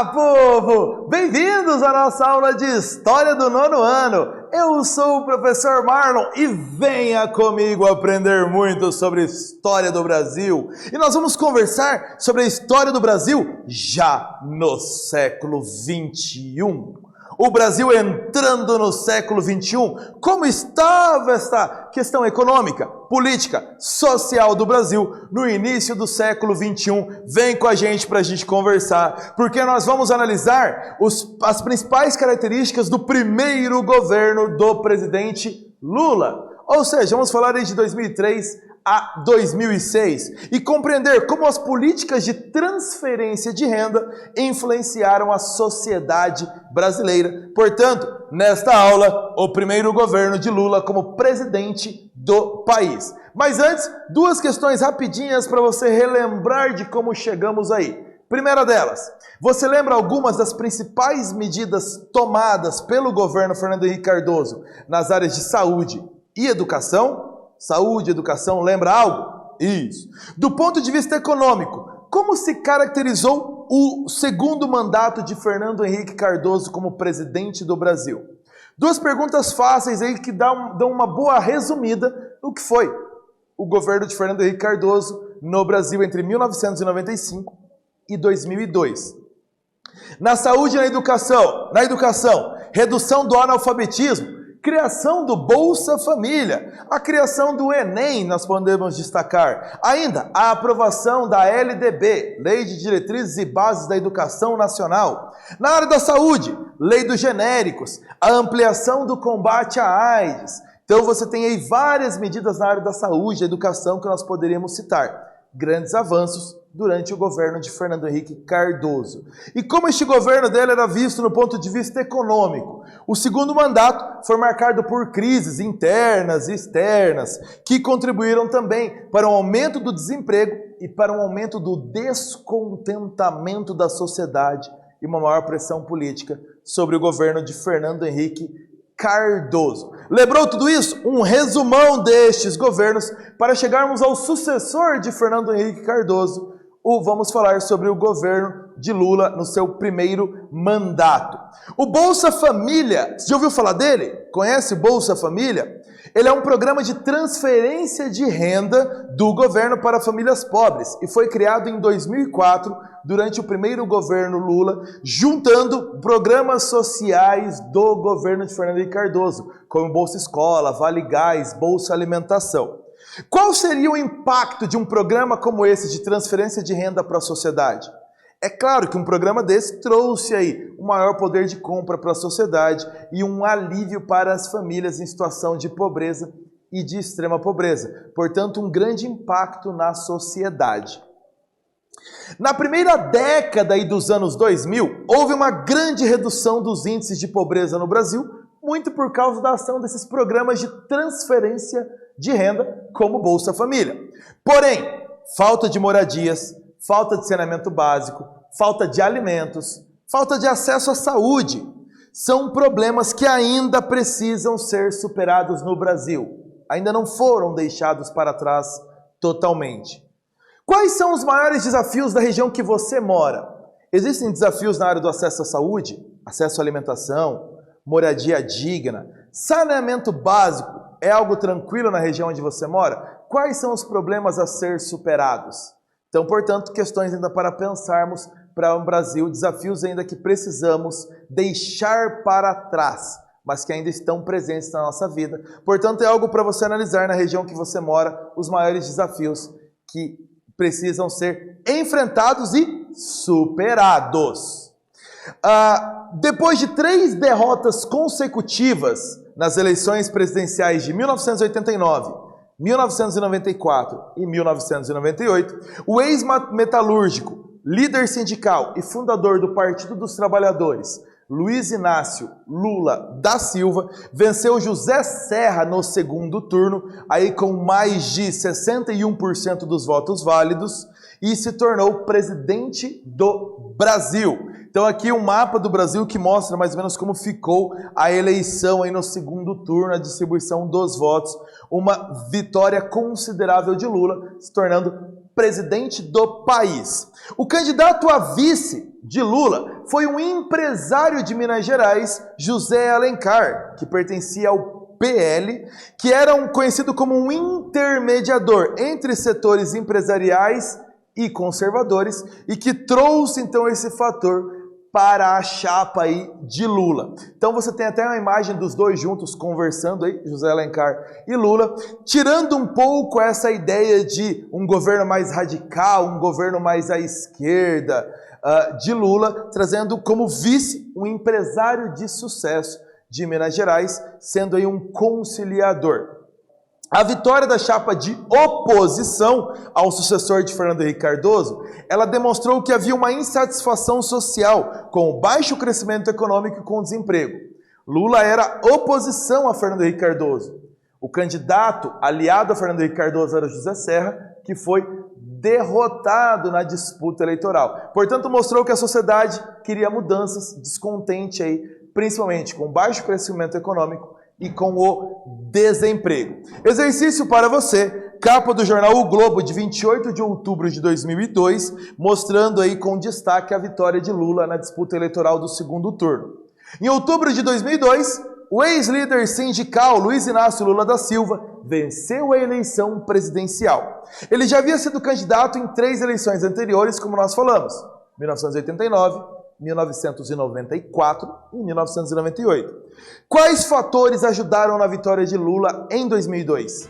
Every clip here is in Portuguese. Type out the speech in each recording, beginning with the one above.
Olá, povo! Bem-vindos à nossa aula de História do Nono Ano. Eu sou o professor Marlon e venha comigo aprender muito sobre a história do Brasil. E nós vamos conversar sobre a história do Brasil já no século XXI. O Brasil entrando no século XXI, como estava esta questão econômica, política, social do Brasil no início do século XXI? Vem com a gente para a gente conversar, porque nós vamos analisar as principais características do primeiro governo do presidente Lula. Ou seja, vamos falar aí de 2003 a 2006 e compreender como as políticas de transferência de renda influenciaram a sociedade brasileira. Portanto, nesta aula, o primeiro governo de Lula como presidente do país. Mas antes, duas questões rapidinhas para você relembrar de como chegamos aí. Primeira delas, você lembra algumas das principais medidas tomadas pelo governo Fernando Henrique Cardoso nas áreas de saúde e educação? Saúde, educação, lembra algo? Isso. Do ponto de vista econômico, como se caracterizou o segundo mandato de Fernando Henrique Cardoso como presidente do Brasil? Duas perguntas fáceis aí que dão uma boa resumida no que foi o governo de Fernando Henrique Cardoso no Brasil entre 1995 e 2002. Na saúde e na educação, redução do analfabetismo, criação do Bolsa Família, a criação do Enem, nós podemos destacar. Ainda, a aprovação da LDB, Lei de Diretrizes e Bases da Educação Nacional. Na área da saúde, Lei dos Genéricos, a ampliação do combate à AIDS. Então você tem aí várias medidas na área da saúde e educação que nós poderíamos citar. Grandes avanços durante o governo de Fernando Henrique Cardoso. E como este governo dele era visto no ponto de vista econômico? O segundo mandato foi marcado por crises internas e externas, que contribuíram também para um aumento do desemprego e para um aumento do descontentamento da sociedade e uma maior pressão política sobre o governo de Fernando Henrique Cardoso. Lembrou tudo isso? Um resumão destes governos para chegarmos ao sucessor de Fernando Henrique Cardoso. Vamos falar sobre o governo de Lula no seu primeiro mandato. O Bolsa Família, você já ouviu falar dele? Conhece o Bolsa Família? Ele é um programa de transferência de renda do governo para famílias pobres e foi criado em 2004, durante o primeiro governo Lula, juntando programas sociais do governo de Fernando Henrique Cardoso, como Bolsa Escola, Vale Gás, Bolsa Alimentação. Qual seria o impacto de um programa como esse de transferência de renda para a sociedade? É claro que um programa desse trouxe aí um maior poder de compra para a sociedade e um alívio para as famílias em situação de pobreza e de extrema pobreza. Portanto, um grande impacto na sociedade. Na primeira década aí dos anos 2000, houve uma grande redução dos índices de pobreza no Brasil, muito por causa da ação desses programas de transferência de renda, como Bolsa Família. Porém, falta de moradias, falta de saneamento básico, falta de alimentos, falta de acesso à saúde, são problemas que ainda precisam ser superados no Brasil. Ainda não foram deixados para trás totalmente. Quais são os maiores desafios da região que você mora? Existem desafios na área do acesso à saúde, acesso à alimentação, moradia digna, saneamento básico. É algo tranquilo na região onde você mora? Quais são os problemas a ser superados? Então, portanto, questões ainda para pensarmos para o Brasil, desafios ainda que precisamos deixar para trás, mas que ainda estão presentes na nossa vida. Portanto, é algo para você analisar na região que você mora, os maiores desafios que precisam ser enfrentados e superados. Depois de 3 derrotas consecutivas nas eleições presidenciais de 1989, 1994 e 1998, o ex-metalúrgico, líder sindical e fundador do Partido dos Trabalhadores, Luiz Inácio Lula da Silva, venceu José Serra no segundo turno, aí com mais de 61% dos votos válidos, e se tornou presidente do Brasil. Então aqui um mapa do Brasil que mostra mais ou menos como ficou a eleição aí no segundo turno, a distribuição dos votos, uma vitória considerável de Lula, se tornando presidente do país. O candidato a vice de Lula foi um empresário de Minas Gerais, José Alencar, que pertencia ao PL, que era conhecido como um intermediador entre setores empresariais e conservadores e que trouxe então esse fator para a chapa aí de Lula. Então você tem até uma imagem dos dois juntos conversando aí, José Alencar e Lula, tirando um pouco essa ideia de um governo mais radical, um governo mais à esquerda de Lula, trazendo como vice um empresário de sucesso de Minas Gerais, sendo aí um conciliador. A vitória da chapa de oposição ao sucessor de Fernando Henrique Cardoso, ela demonstrou que havia uma insatisfação social com o baixo crescimento econômico e com o desemprego. Lula era oposição a Fernando Henrique Cardoso. O candidato aliado a Fernando Henrique Cardoso era José Serra, que foi derrotado na disputa eleitoral. Portanto, mostrou que a sociedade queria mudanças, descontente aí, principalmente com o baixo crescimento econômico e com o desemprego. Exercício para você, capa do jornal O Globo de 28 de outubro de 2002, mostrando aí com destaque a vitória de Lula na disputa eleitoral do segundo turno. Em outubro de 2002, o ex-líder sindical Luiz Inácio Lula da Silva venceu a eleição presidencial. Ele já havia sido candidato em 3 eleições anteriores, como nós falamos, 1989, 1994 e 1998. Quais fatores ajudaram na vitória de Lula em 2002?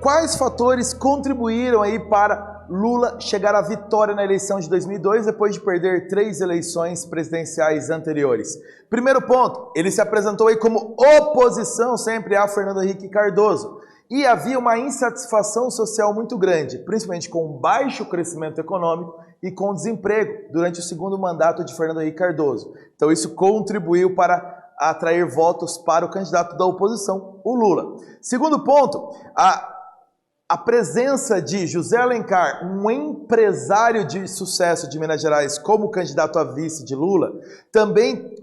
Quais fatores contribuíram aí para Lula chegar à vitória na eleição de 2002, depois de perder 3 eleições presidenciais anteriores? Primeiro ponto, ele se apresentou aí como oposição sempre a Fernando Henrique Cardoso. E havia uma insatisfação social muito grande, principalmente com o baixo crescimento econômico e com o desemprego durante o segundo mandato de Fernando Henrique Cardoso. Então isso contribuiu para atrair votos para o candidato da oposição, o Lula. Segundo ponto, a presença de José Alencar, um empresário de sucesso de Minas Gerais, como candidato a vice de Lula, também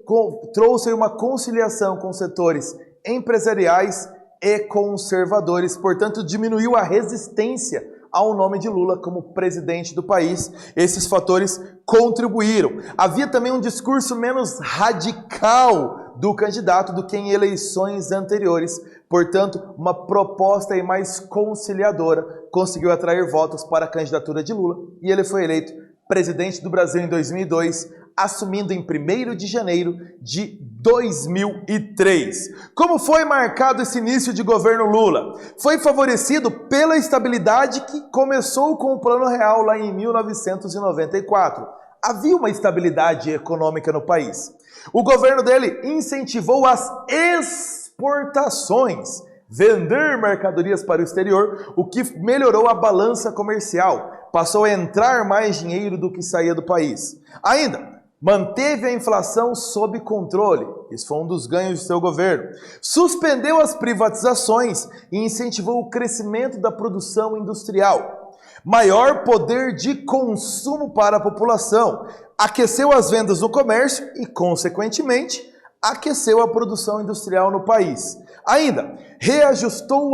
trouxe uma conciliação com setores empresariais e conservadores, portanto diminuiu a resistência ao nome de Lula como presidente do país. Esses fatores contribuíram. Havia também um discurso menos radical do candidato do que em eleições anteriores. Portanto, uma proposta aí mais conciliadora conseguiu atrair votos para a candidatura de Lula e ele foi eleito presidente do Brasil em 2002, assumindo em 1º de janeiro de 2003. Como foi marcado esse início de governo Lula? Foi favorecido pela estabilidade que começou com o Plano Real lá em 1994. Havia uma estabilidade econômica no país. O governo dele incentivou as exportações, vender mercadorias para o exterior, o que melhorou a balança comercial. Passou a entrar mais dinheiro do que saía do país. Ainda manteve a inflação sob controle. Isso foi um dos ganhos de seu governo. Suspendeu as privatizações e incentivou o crescimento da produção industrial. Maior poder de consumo para a população. Aqueceu as vendas no comércio e, consequentemente, aqueceu a produção industrial no país. Ainda, reajustou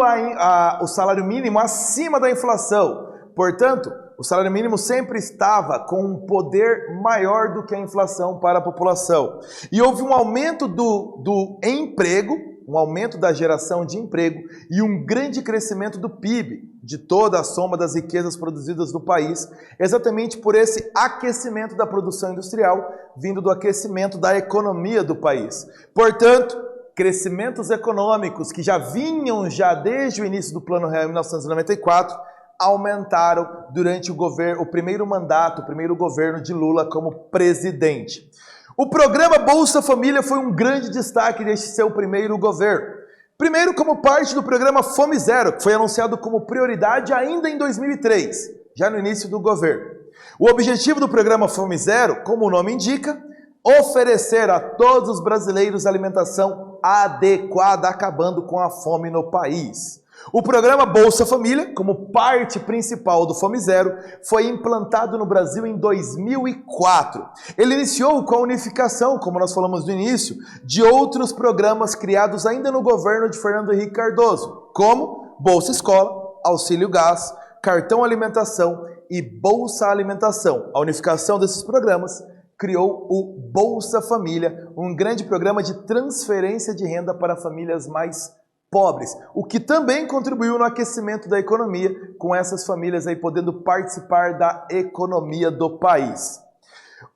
o salário mínimo acima da inflação. Portanto, o salário mínimo sempre estava com um poder maior do que a inflação para a população. E houve um aumento do emprego, um aumento da geração de emprego e um grande crescimento do PIB, de toda a soma das riquezas produzidas no país, exatamente por esse aquecimento da produção industrial, vindo do aquecimento da economia do país. Portanto, crescimentos econômicos que já vinham desde o início do Plano Real em 1994, aumentaram durante o primeiro mandato, o primeiro governo de Lula como presidente. O programa Bolsa Família foi um grande destaque deste seu primeiro governo. Primeiro, como parte do programa Fome Zero, que foi anunciado como prioridade ainda em 2003, já no início do governo. O objetivo do programa Fome Zero, como o nome indica, oferecer a todos os brasileiros alimentação adequada, acabando com a fome no país. O programa Bolsa Família, como parte principal do Fome Zero, foi implantado no Brasil em 2004. Ele iniciou com a unificação, como nós falamos no início, de outros programas criados ainda no governo de Fernando Henrique Cardoso, como Bolsa Escola, Auxílio Gás, Cartão Alimentação e Bolsa Alimentação. A unificação desses programas criou o Bolsa Família, um grande programa de transferência de renda para famílias mais pobres, o que também contribuiu no aquecimento da economia, com essas famílias aí podendo participar da economia do país.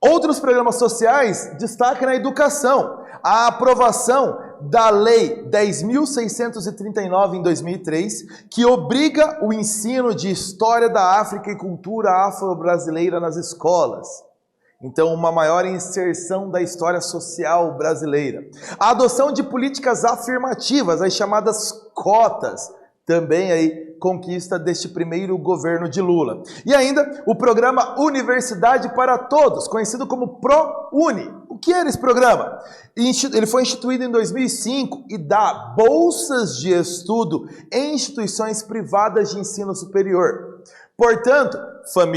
Outros programas sociais destacam a educação. A aprovação da Lei 10.639 em 2003, que obriga o ensino de história da África e cultura afro-brasileira nas escolas. Então, uma maior inserção da história social brasileira. A adoção de políticas afirmativas, as chamadas cotas, também aí conquista deste primeiro governo de Lula. E ainda o programa Universidade para Todos, conhecido como ProUni. O que era esse programa? Ele foi instituído em 2005 e dá bolsas de estudo em instituições privadas de ensino superior. Portanto,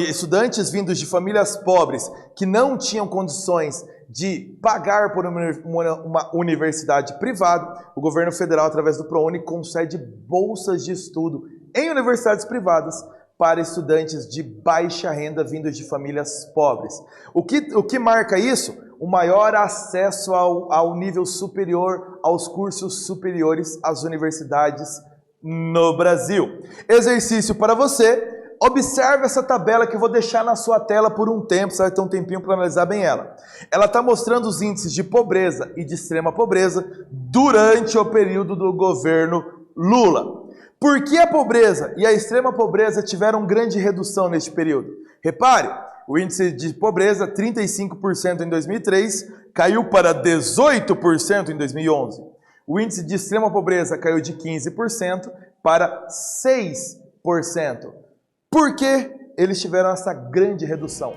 estudantes vindos de famílias pobres que não tinham condições de pagar por uma universidade privada, o governo federal, através do ProUni, concede bolsas de estudo em universidades privadas para estudantes de baixa renda vindos de famílias pobres. O que marca isso? O maior acesso ao nível superior, aos cursos superiores, às universidades no Brasil. Exercício para você. Observe essa tabela que eu vou deixar na sua tela por um tempo, você vai ter um tempinho para analisar bem ela. Ela está mostrando os índices de pobreza e de extrema pobreza durante o período do governo Lula. Por que a pobreza e a extrema pobreza tiveram grande redução neste período? Repare, o índice de pobreza, 35% em 2003, caiu para 18% em 2011. O índice de extrema pobreza caiu de 15% para 6%. Por que eles tiveram essa grande redução?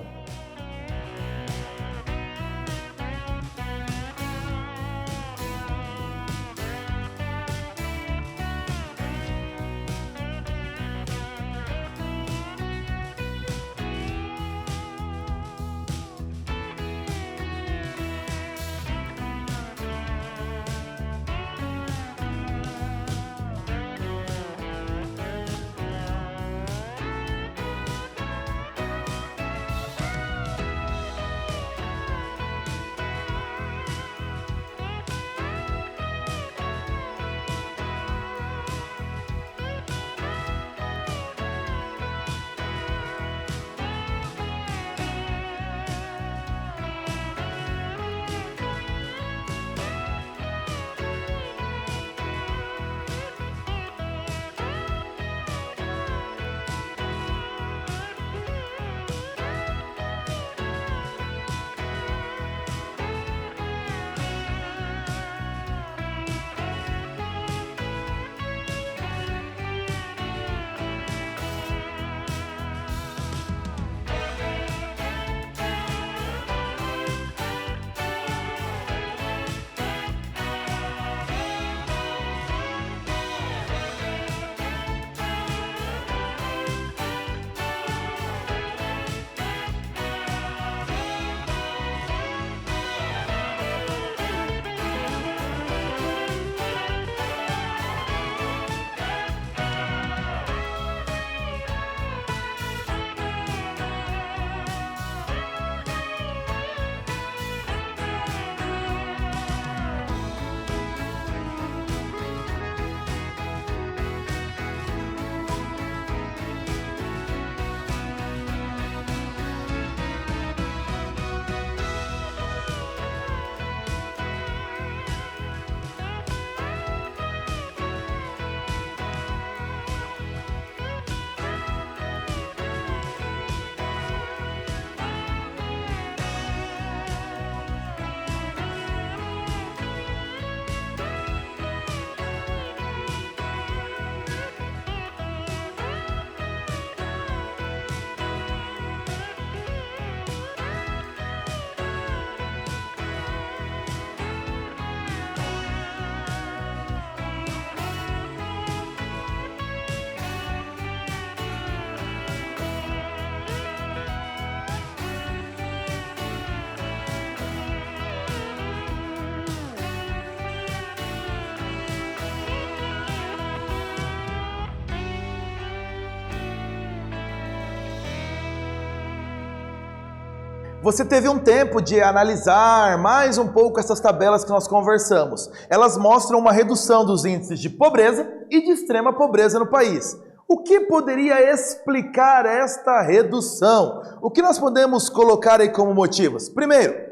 Você teve um tempo de analisar mais um pouco essas tabelas que nós conversamos. Elas mostram uma redução dos índices de pobreza e de extrema pobreza no país. O que poderia explicar esta redução? O que nós podemos colocar aí como motivos? Primeiro,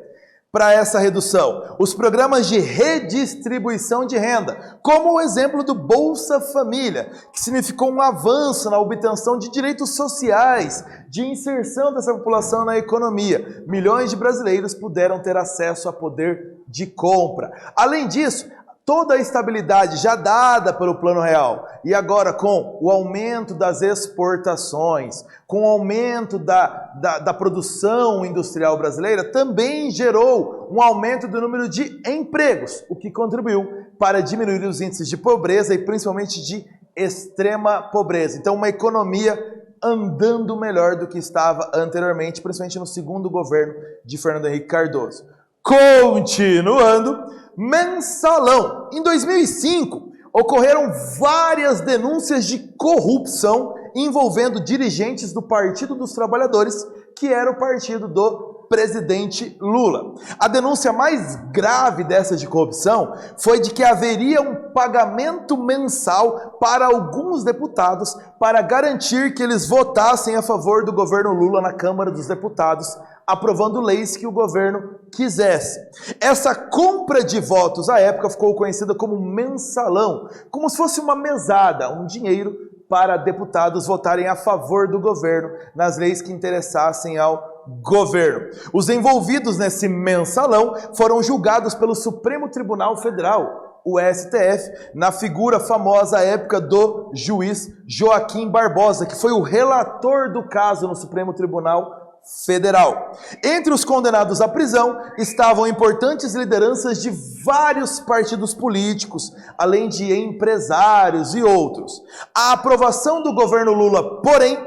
para essa redução, os programas de redistribuição de renda, como o exemplo do Bolsa Família, que significou um avanço na obtenção de direitos sociais, de inserção dessa população na economia. Milhões de brasileiros puderam ter acesso a poder de compra. Além disso, toda a estabilidade já dada pelo Plano Real e agora com o aumento das exportações, com o aumento da produção industrial brasileira, também gerou um aumento do número de empregos, o que contribuiu para diminuir os índices de pobreza e principalmente de extrema pobreza. Então, uma economia andando melhor do que estava anteriormente, principalmente no segundo governo de Fernando Henrique Cardoso. Continuando, mensalão. Em 2005, ocorreram várias denúncias de corrupção envolvendo dirigentes do Partido dos Trabalhadores, que era o partido do presidente Lula. A denúncia mais grave dessa de corrupção foi de que haveria um pagamento mensal para alguns deputados para garantir que eles votassem a favor do governo Lula na Câmara dos Deputados, aprovando leis que o governo quisesse. Essa compra de votos à época ficou conhecida como mensalão, como se fosse uma mesada, um dinheiro para deputados votarem a favor do governo nas leis que interessassem ao governo. Os envolvidos nesse mensalão foram julgados pelo Supremo Tribunal Federal, o STF, na figura famosa à época do juiz Joaquim Barbosa, que foi o relator do caso no Supremo Tribunal Federal. Entre os condenados à prisão estavam importantes lideranças de vários partidos políticos, além de empresários e outros. A aprovação do governo Lula, porém,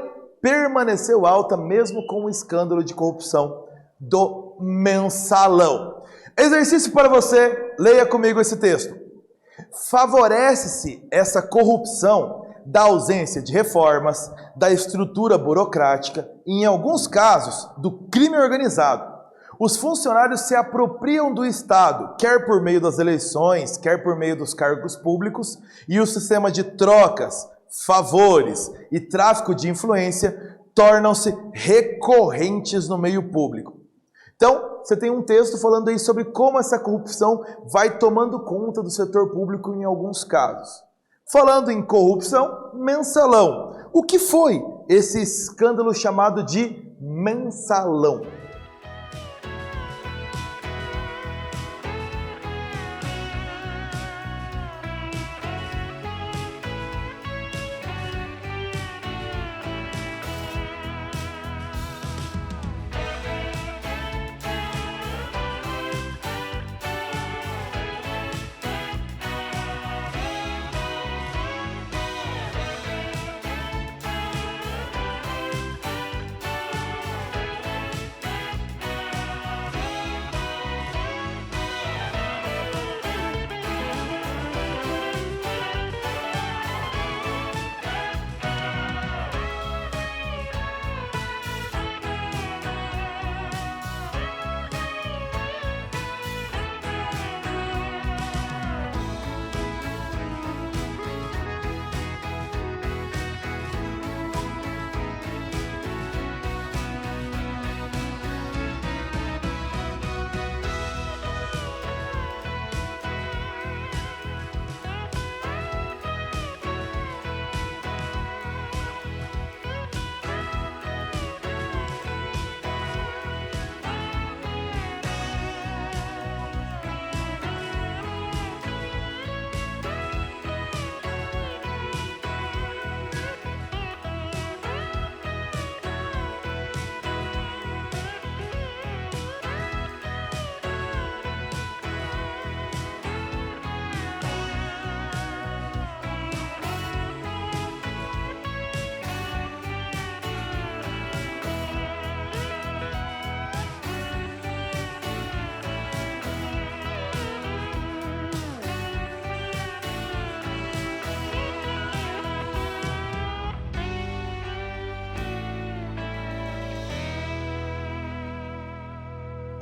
permaneceu alta mesmo com o escândalo de corrupção do mensalão. Exercício para você, leia comigo esse texto. Favorece-se essa corrupção da ausência de reformas, da estrutura burocrática e, em alguns casos, do crime organizado. Os funcionários se apropriam do Estado, quer por meio das eleições, quer por meio dos cargos públicos, e o sistema de trocas, favores e tráfico de influência tornam-se recorrentes no meio público. Então, você tem um texto falando aí sobre como essa corrupção vai tomando conta do setor público em alguns casos. Falando em corrupção, mensalão. O que foi esse escândalo chamado de mensalão?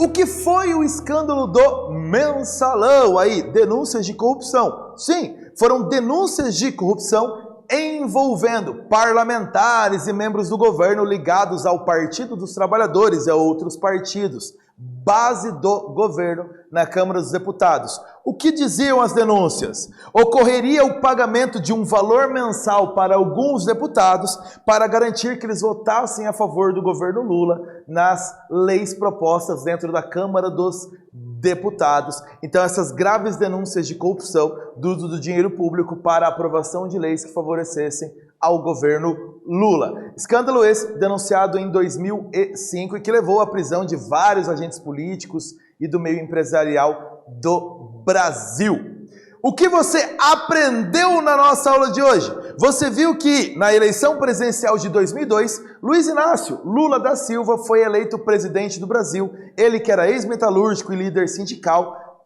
O que foi o escândalo do Mensalão? Aí, denúncias de corrupção. Sim, foram denúncias de corrupção envolvendo parlamentares e membros do governo ligados ao Partido dos Trabalhadores e a outros partidos, base do governo na Câmara dos Deputados. O que diziam as denúncias? Ocorreria o pagamento de um valor mensal para alguns deputados para garantir que eles votassem a favor do governo Lula nas leis propostas dentro da Câmara dos Deputados. Então, essas graves denúncias de corrupção do uso do dinheiro público para a aprovação de leis que favorecessem ao governo Lula. Escândalo esse denunciado em 2005 e que levou à prisão de vários agentes políticos e do meio empresarial do Brasil. O que você aprendeu na nossa aula de hoje? Você viu que na eleição presidencial de 2002, Luiz Inácio Lula da Silva foi eleito presidente do Brasil. Ele que era ex-metalúrgico e líder sindical,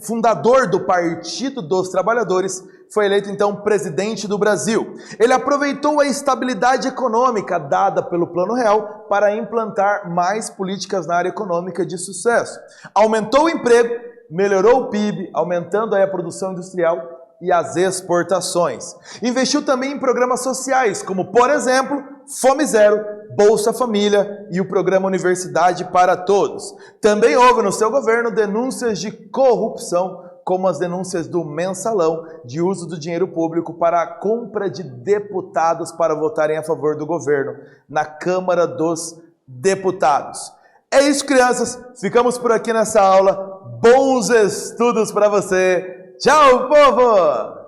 fundador do Partido dos Trabalhadores, foi eleito então presidente do Brasil. Ele aproveitou a estabilidade econômica dada pelo Plano Real para implantar mais políticas na área econômica de sucesso. Aumentou o emprego, melhorou o PIB, aumentando aí a produção industrial e as exportações. Investiu também em programas sociais, como, por exemplo, Fome Zero, Bolsa Família e o programa Universidade para Todos. Também houve no seu governo denúncias de corrupção, como as denúncias do Mensalão, de uso do dinheiro público para a compra de deputados para votarem a favor do governo na Câmara dos Deputados. É isso, crianças. Ficamos por aqui nessa aula. Bons estudos para você. Tchau, povo!